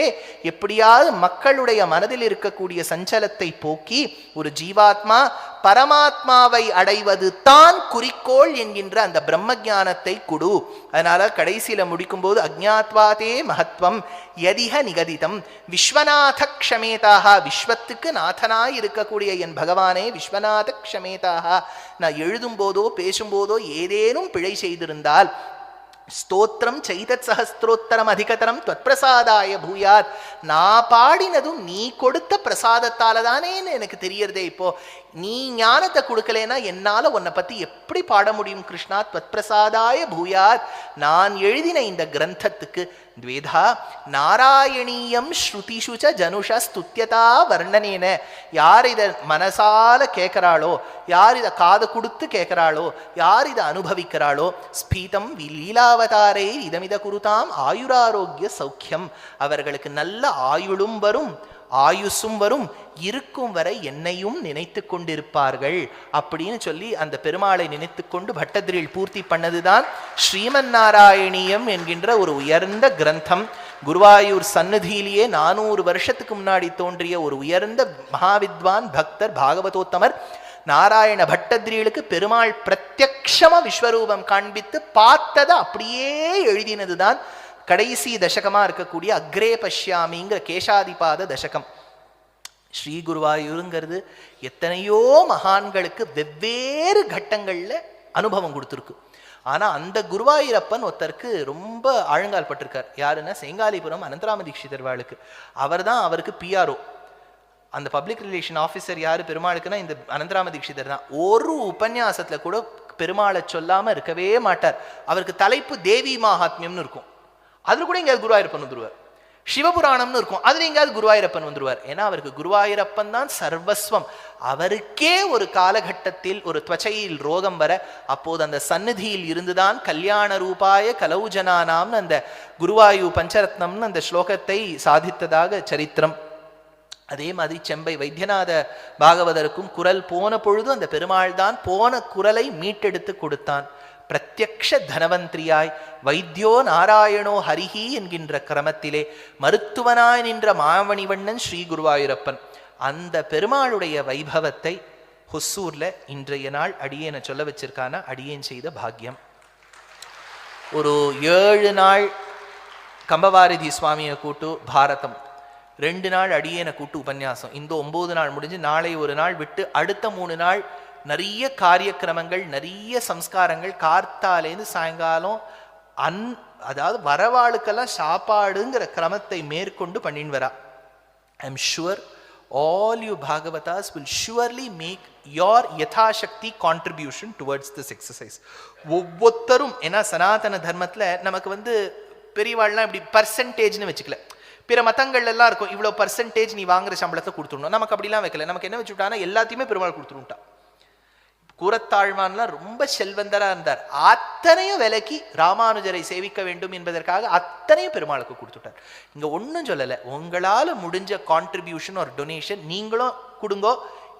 எப்படியாவது மக்களுடைய மனதில் இருக்கக்கூடிய சஞ்சலத்தை போக்கி ஒரு ஜீவாத்மா பரமாத்மாவை அடைவது தான் குறிக்கோள் என்கின்ற அந்த பிரம்ம ஞானத்தை கொடு. அதனால கடைசியில முடிக்கும் போது அஜ்ஞாத்வாதே மகத்வம் யதிஹ நிகதிதம் விஸ்வநாத க்ஷமேதாக, விஸ்வத்துக்கு நாதனாய் இருக்கக்கூடிய என் பகவானே விஸ்வநாத க்ஷமேதாக, நான் எழுதும் போதோ பேசும்போதோ ஏதேனும் பிழை செய்திருந்தால் ஸ்தோத்திரம் சைதத் சஹஸ்திரோத்தரம் அதிகதரம் துவத்பிரசாதாய பூயாத், நான் பாடினதும் நீ கொடுத்த பிரசாதத்தால தானேன்னு எனக்கு தெரியறதே. இப்போ நீ ஞானத்தை கொடுக்கலேன்னா என்னால உன்னை பத்தி எப்படி பாட முடியும் கிருஷ்ணா? துவத்பிரசாதாய பூயாத், நான் எழுதின இந்த கிரந்தத்துக்கு द्वेधा நாராயணீயம் ஸ்ருதிஷுச்ச ஜனுஷ ஸ்துத்யதா வர்ணனேன, யார் இதை மனசால கேட்கிறாளோ, யார் இதை காது கொடுத்து கேட்கிறாளோ, யார் இதை அனுபவிக்கிறாளோ, ஸ்பீதம் லீலாவதாரே இதமித குருதாம் ஆயுராரோக்கிய சௌக்கியம், அவர்களுக்கு நல்ல ஆயுளும் வரும் ஆயுசும் வரும், இருக்கும் வரை என்னையும் நினைத்து கொண்டிருப்பார்கள் அப்படின்னு சொல்லி அந்த பெருமாளை நினைத்து கொண்டு பட்டதிரில் பூர்த்தி பண்ணதுதான் ஸ்ரீமன் நாராயணியம் என்கின்ற ஒரு உயர்ந்த கிரந்தம். குருவாயூர் சந்நிதியிலேயே 400 வருஷத்துக்கு முன்னாடி தோன்றிய ஒரு உயர்ந்த மகாவித்வான் பக்தர் பாகவதோத்தமர் நாராயண பட்டதிரிகளுக்கு பெருமாள் பிரத்யக்ஷமா விஸ்வரூபம் காண்பித்து பார்த்ததை அப்படியே எழுதினதுதான் கடைசி தசகமா இருக்கக்கூடிய அக்ரே பஷ்யாமிங்கிற கேசாதிபாத தசகம். ஸ்ரீ குருவாயூருங்கிறது எத்தனையோ மகான்களுக்கு வெவ்வேறு கட்டங்கள்ல அனுபவம் கொடுத்துருக்கு. ஆனா அந்த குருவாயூரப்பன் ஒருத்தருக்கு ரொம்ப ஆழங்கால் பட்டிருக்கார். யாருன்னா செங்காலிபுரம் அனந்தராம தீட்சிதர் வாளுக்கு. அவர் தான் அவருக்கு பிஆர்ஓ. அந்த பப்ளிக் ரிலேஷன் ஆஃபீஸர் யாரு பெருமாளுக்குன்னா இந்த அனந்தராம தீட்சிதர் தான். ஒரு உபன்யாசத்துல கூட பெருமாளை சொல்லாம இருக்கவே மாட்டார். அவருக்கு தலைப்பு தேவி மகாத்மியம்னு இருக்கும், அதுல கூட எங்கேயாவது குருவாயூரப்பன் வந்துருவார். சிவபுராணம்னு இருக்கும், அதுல எங்கேயாவது குருவாயூரப்பன் வந்துருவார். ஏன்னா அவருக்கு குருவாயூரப்பன் தான் சர்வஸ்வம். அவருக்கே ஒரு காலகட்டத்தில் ஒரு துவச்சையில் ரோகம் வர, அப்போது அந்த சந்நிதியில் இருந்துதான் கல்யாண ரூபாய கலௌஜனானாம்னு அந்த குருவாயு பஞ்சரத்னம்னு அந்த ஸ்லோகத்தை சாதித்ததாக சரித்திரம். அதே மாதிரி செம்பை வைத்தியநாத பாகவதருக்கும் குரல் போன பொழுது அந்த பெருமாள் தான் போன குரலை மீட்டெடுத்து கொடுத்தான். பிரத்யக்ஷ தனவந்திரியாய் வைத்தியோ நாராயணோ ஹரிஹி என்கின்ற கிரமத்திலே மருத்துவனாய் நின்ற மாமணிவண்ணன் ஸ்ரீ குருவாயூரப்பன். அந்த பெருமாளுடைய வைபவத்தை ஹொசூர்ல இன்றைய நாள் அடியேனை சொல்ல வச்சிருக்கான அடியேன் செய்த பாக்கியம். ஒரு 7 நாள் கம்பவாரதி சுவாமியை கூட்டு பாரதம், 2 நாள் அடியேனை கூட்டு உபன்யாசம். இந்த 9 நாள் முடிஞ்சு நாளை ஒரு நாள் விட்டு அடுத்த 3 நாள் நிறைய காரியக்கிரமங்கள், நிறைய சம்ஸ்காரங்கள். கார்த்தாலேருந்து சாயங்காலம் அதாவது வரவாளுக்கெல்லாம் சாப்பாடுங்கிற கிரமத்தை மேற்கொண்டு பண்ணின்னு வரா. I am sure all you Bhagavatas will surely make your யதாசக்தி contribution towards this exercise. ஒவ்வொருத்தரும் ஏன்னா சனாதன தர்மத்தில் நமக்கு பெரியவாள்லாம் இப்படி பர்சன்டேஜ்னு வச்சுக்கல. பிற மதங்கள் எல்லாம் இருக்கும், இவ்வளோ பர்சன்டேஜ் நீ வாங்குற சம்பளத்தை கொடுத்துடணும். நமக்கு அப்படிலாம் வைக்கல. நமக்கு என்ன வச்சுட்டானா எல்லாத்தையுமே பெருமாள் கொடுத்துருட்டா. கூரத்தாழ்வான்லாம் ரொம்ப செல்வந்தரா இருந்தார். அத்தனையும் விலைக்கு ராமானுஜரை சேவிக்க வேண்டும் என்பதற்காக அத்தனையும் பெருமாளுக்கு கொடுத்துட்டார். இங்க ஒன்றும் சொல்லலை, உங்களால முடிஞ்ச கான்ட்ரிபியூஷன் ஒரு டொனேஷன் நீங்களும் கொடுங்கோ,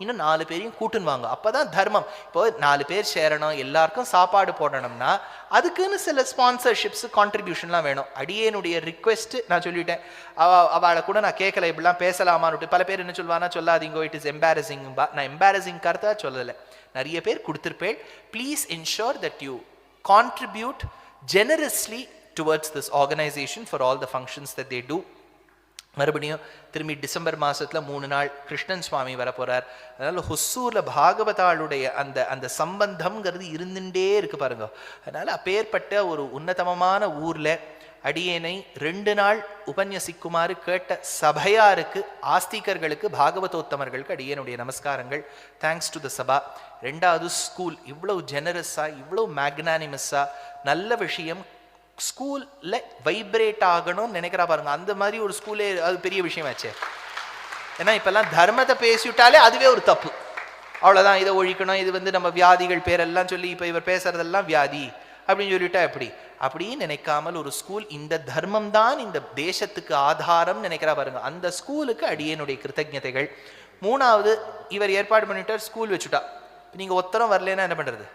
இன்னும் 4 பேரையும் கூட்டுன்னு வாங்க. அப்பதான் தர்மம். இப்போ 4 பேர் சேரணும், எல்லாருக்கும் சாப்பாடு போடணும்னா அதுக்குன்னு சில ஸ்பான்சர்ஷிப்ஸ் கான்ட்ரிபியூஷன்லாம் வேணும். அடியேனுடைய ரிக்வெஸ்ட் நான் சொல்லிட்டேன். அவளை கூட நான் கேட்கல இப்படிலாம் பேசலாமான்னு. பல பேர் என்ன சொல்வானா, சொல்லாதீங்கோ, இட் இஸ் எம்பாரசிங். நான் எம்பாரசிங் கருத்தா சொல்லலை, நிறைய பேர் கொடுத்துருப்பேன். Please ensure that you contribute generously towards this organisation for all the functions that they do. மறுபடியும் திரும்பி டிசம்பர் மாதத்தில் 3 நாள் கிருஷ்ணன் சுவாமி வரப்போகிறார். அதனால் ஹொசூரில் பாகவதாளுடைய அந்த சம்பந்தம்ங்கிறது இருந்துட்டே இருக்கு பாருங்க. அதனால் அப்பேற்பட்ட ஒரு உன்னதமான ஊரில் அடியேனை 2 நாள் உபன்யசிக்குமாறு கேட்ட சபையாருக்கு, ஆஸ்திகர்களுக்கு, பாகவதோத்தமர்களுக்கு அடியேனுடைய நமஸ்காரங்கள். தேங்க்ஸ் டு த சபா. 2வது ஸ்கூல் இவ்வளவு ஜெனரஸாக, இவ்வளவு மேக்னானிமஸாக, நல்ல விஷயம் ஸ்கூல்ல வைப்ரேட் ஆகணும்னு நினைக்கிறா பாருங்க. அந்த மாதிரி ஒரு ஸ்கூலே அது பெரிய விஷயமாச்சே. ஏன்னா இப்பெல்லாம் தர்மத்தை பேசிவிட்டாலே அதுவே ஒரு தப்பு. அவ்வளோதான், இதை ஒழிக்கணும், இது நம்ம வியாதிகள் பேரெல்லாம் சொல்லி இப்போ இவர் பேசுறதெல்லாம் வியாதி அப்படின்னு சொல்லிட்டா எப்படி? அப்படின்னு நினைக்காமல் ஒரு ஸ்கூல், இந்த தர்மம் தான் இந்த தேசத்துக்கு ஆதாரம் நினைக்கிறா பாருங்க. அந்த ஸ்கூலுக்கு அடியேனுடைய கிருத்தஜதைகள். 3வது இவர் ஏற்பாடு பண்ணிட்டார், ஸ்கூல் வச்சுட்டா. நீங்கள் ஒத்தரம் வரலன்னா என்ன பண்ணுறது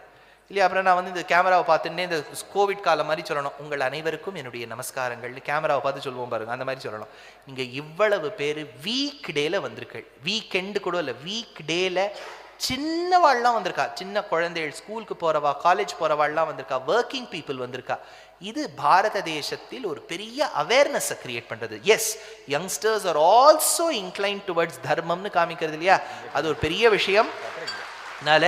இல்லையா? அப்புறம் நான் வந்து இந்த கேமராவை பார்த்துன்னே இந்த கோவிட் காலம் மாதிரி சொல்லணும், உங்கள் அனைவருக்கும் என்னுடைய நமஸ்காரங்கள், கேமராவை பார்த்து சொல்லுவோம் பாருங்க, அந்த மாதிரி சொல்லணும். நீங்கள் இவ்வளவு பேர் வீக் டேல வந்திருக்கள், வீக்கெண்டு கூட இல்லை, வீக் டேல சின்னவாள்லாம் வந்திருக்கா, சின்ன குழந்தைகள், ஸ்கூலுக்கு போகிறவா, காலேஜ் போகிறவாள்லாம் வந்திருக்கா, ஒர்க்கிங் பீப்புள் வந்திருக்கா. இது பாரத தேசத்தில் ஒரு பெரிய அவேர்னஸை கிரியேட் பண்ணுறது. Yes, youngsters are also incline towards தர்மம்னு காமிக்கிறது இல்லையா, அது ஒரு பெரிய விஷயம். அதனால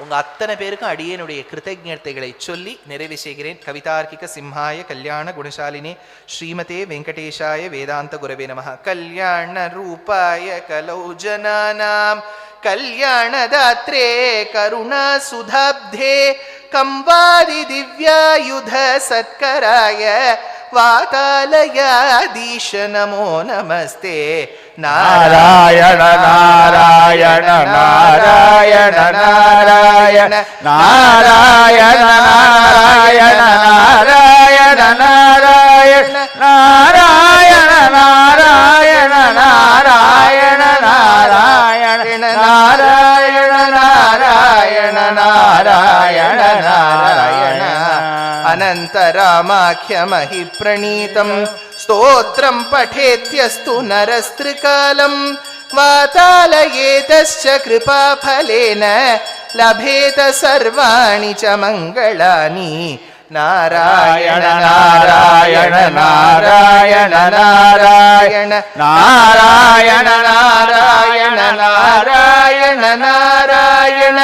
உங்கள் அத்தனை பேருக்கும் அடியனுடைய கிருத்தஜ்ஞதைகளை சொல்லி நிறைவு செய்கிறேன். கவிதார்க்கிக சிம்ஹாய கல்யாண குணசாலினே ஸ்ரீமதே வெங்கடேஷாய வேதாந்த குரவே நமः. கல்யாண ரூபாய கலௌ ஜனானாம் கல்யாணதாத்ரே கருணா சுதாப்தே கம்வாதி திவ்யாயுத சத்கராய வாதாலயாதீஷ நமோ நமஸ்தே. நாராயண நாராயண நாராயண நாராயண நாராயண நாராயண நாராயண நாராயண நாராயண நாராயண நாராயண நாராயண நாராயண நாராயண நாராயண நாராயண அனந்தராமாख्यमहि प्रणीतं स्तोत्रं पठेत्यस्तु नरस्त्रिकालं वातालयेतश्च कृपाफलेन लभेत सर्वाणि च मङ्गलानि. नारायण नारायण नारायण नारायण नारायण नारायण नारायण नारायण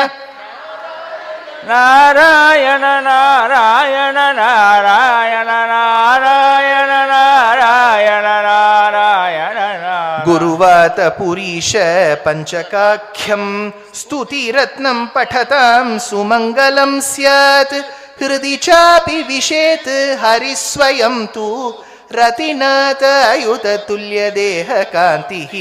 नारायण नारायण नारायण नारायण नारायण नारायण गुरुवात पुरीश पंचकाख्यं स्तुतिरत्नं पठतां सुमंगलं स्यात्. हृदि चापि विशेत् हरिस्वयं तु रतिनाथ अयुत तुल्य देह कांतिः.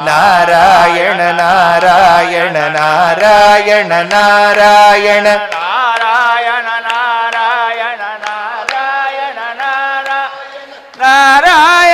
नारायण नारायण नारायण नारायण नारायण नारायण नारायण नारायण नारायण